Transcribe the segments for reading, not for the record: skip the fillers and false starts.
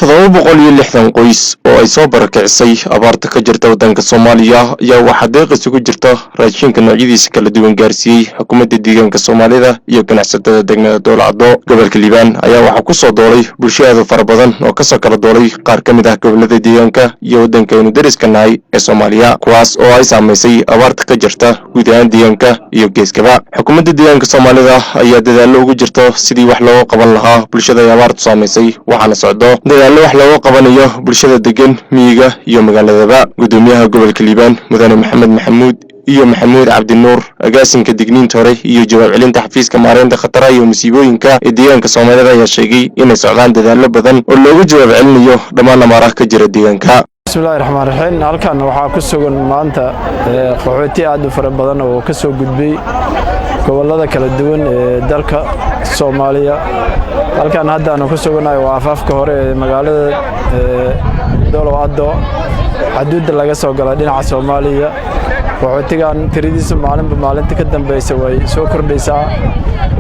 760 qoys oo ay soo barakicisay abaarta ka jirta waddanka Soomaaliya ayaa waxa deeq isugu jirta raashinka noocyadiisa kala duwan gaarsiiyay xukuumadda deegaanka Soomaalida iyo ganacsatada degmada Dowlado gobolka Liibaan ayaa waxa ku soo doolay bulshada fara badan oo ka soo kala doolay qaar ka mid ah gobolada deegaanka iyo waddankeenu dariska nahay ee Soomaaliya kuwaas oo ay saameysay abaarta ka jirta guud ahaan deegaanka iyo geeskaba xukuumadda deegaanka Soomaalida ayaa dadaalo ugu jirta sidii wax looga qaban lahaa bulshada ay abaartu saameysay waxaana socdo wax looga qabanayo bulshada degan miyiga iyo magaaladaba gudoomiyaha gobolka Liibaan mudane Maxamuud iyo Maxamuud Cabdi Nuur agaasinka digniinta hore iyo jawaab celinta xafiiska maareynta khataraha iyo musiibooyinka ee deegaanka Soomaalida ayaa sheegay inay socdaan dadaalo badan oo loogu jawaab celinayo dhammaan abaaraha ka jira deegaanka. bismillaahi raxmaani raxiim halkan waxaa ku sugan maanta qaxooti aad u fara badan oo ka soo gudbay gobolada kala duwan ee dalka Soomaaliya halkan hadda aan ku suganahay waa afaafka hore ee magaalada Dowlado xuduudda laga soo gala dhinaca Soomaaliya qaxootigan tiradiisa maalinta ka dambeysay way soo kordhaysaa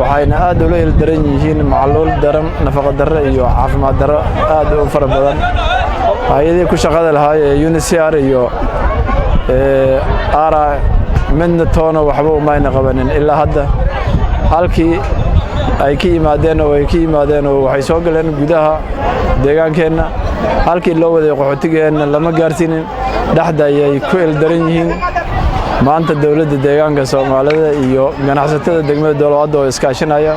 waxayna aad u leeyahay daran yihiin macluul daran nafaqo darro iyo caafimaad darro aad u fara badan hay'adaha ku shaqada lahaay UNHCR iyo ara midna toona waxba uma ayna qabanin ilaa hadda halkii ay ka yimaadeen oo waxay soo galeen gudaha deegaankeena halkii loo waday qaxootigeena lama gaarsiinin dhaxda ayay ku eldaran yihiin maanta dawladda deegaanka Soomaalida iyo ganacsatada degmada Dowlado oo iskaashanaya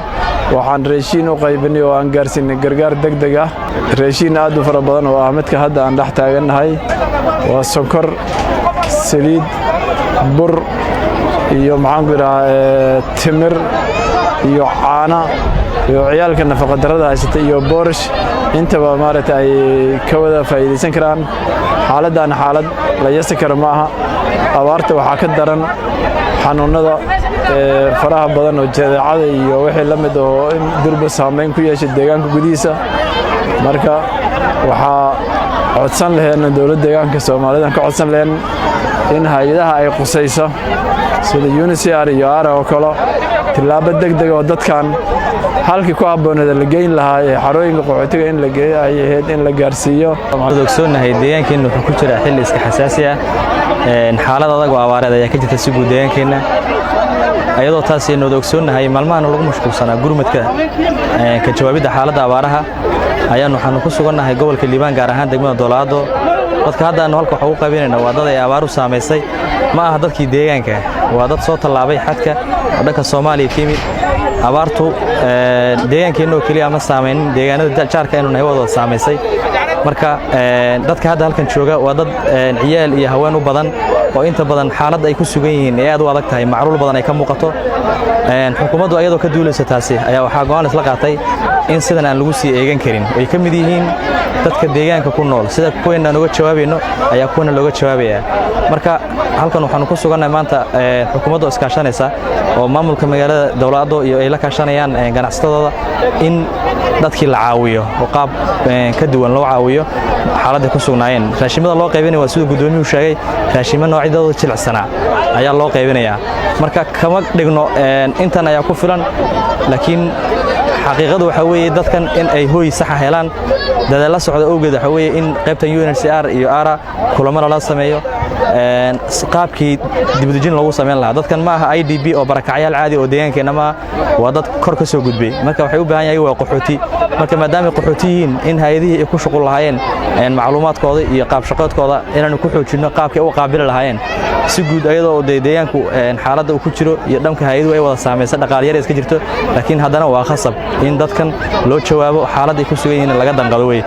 waxaan raashin u qaybinay oo aan gaarsiinay gargaar degdeg ah raashin aad u fara badan oo ahmadka hadda aan dhex taaganahay waa sokor saliid bur iyo maxaan ku yiraahdaa timir iyo caana iyo ciyaalka nafaqo darrada haysata iyo boorash intaba maaragtay ay ka wada faa'iideysan karaan xaaladdan xaalad la yeesan karo ma aha abaarta waxaa ka daran xanuunada faraha badan oo jadeecada iyo wixii la mid oo in durba saameyn ku yeeshay deegaanka gudihiisa marka waxaa codsan lahayn dowladda deegaanka Soomaalida ka codsan lahayn in hay'adaha ay qusayso sida UNHCR iyo ARA oo kale tilaabo degdeg oo dadkan halkii ku habboonada la geyn lahaa ee xarooyinka qaxootiga in la geeyo ay ahayd in la gaarsiiyo ogsoonahay deegaankeena wuxuu ku jira xilli iska xasaasi ah xaalad adag oo abaareed ayaa ka jirta si guud deegaankeena ayadoo taas ay noo ogsoonahay maalmahan lagu mashquulsanaa gurmadka ka jawaabida xaaladda abaaraha ayaan waxaanu ku sugannahay gobolka Liibaan gaar ahaan degmada Dowlado dadka hadda aanu halka wax ugu qaybinayna waa dad ay abaaru saameysay ma aha dadkii deegaanka waa dad soo tallaabay xadka dhanka Soomaaliya ka yimid abaartu deegaankeena oo kaliya ma saameynin deegaanada jaarka inuu nahay wada saameysay marka dadka hadda halkan jooga waa dad ciyaal iyo haween u badan oo inta badan xaalad ay ku sugan yihiin ee aad u adag tahay macluul badan ay ka muuqato xukuumaddu ayadoo ka duulaysa taasi ayaa waxa go'aan isla qaatay in sidan aan lagu sii eegan karin ay ka mid yihiin dadka deegaanka ku nool sida kuweena uga jawaabayno ayaa kuweena looga jawaabaya marka halkan waxaanu ku sugannahay maanta xukuumaddu iskaashanaysa oo maamulka magaalada Dowlado iyo ay la kaashanayaan ganacsatadooda in dadkii la caawiyo oo qaab ka duwan loo caawiyo xaaladda ku sugnaayeen raashimada loo qaybinayo waa sida gudoomiyuhu sheegay raashimo noocyadooda jilicsanaa ayaa loo qaybinayaa marka kama dhigno intan ayaa ku filan laakiin xaqiiqadu waxa weeye dadkan in ay hooy sax ah helaan dadaal la socda awgeed waxa weeye in qaybta UNHCR iyo ARA kulamada la sameeyo qaabkii dibadejin lagu sameyn lahaa dadkan ma aha IDP oo barakacyaal caadi oo deegaankeena ma waa dad kor ka soo gudbay marka waxay u baahan yihiin waa qaxooti marka maadaama qaxooti yihiin in hay'adihii ay ku shaqo lahaayeen macluumaadkooda iyo qaab shaqadkooda inaan ku xoojino qaabkii u qaabili lahaayeen si guud ayadoo deegaanku xaaladda uu ku jiro iyo dhanka hay'adu ay wada saameysay dhaqaale yar iska jirto laakiin haddana waa khasab in dadkan loo jawaabo xaaladda ay ku sugan yihiin laga danqado way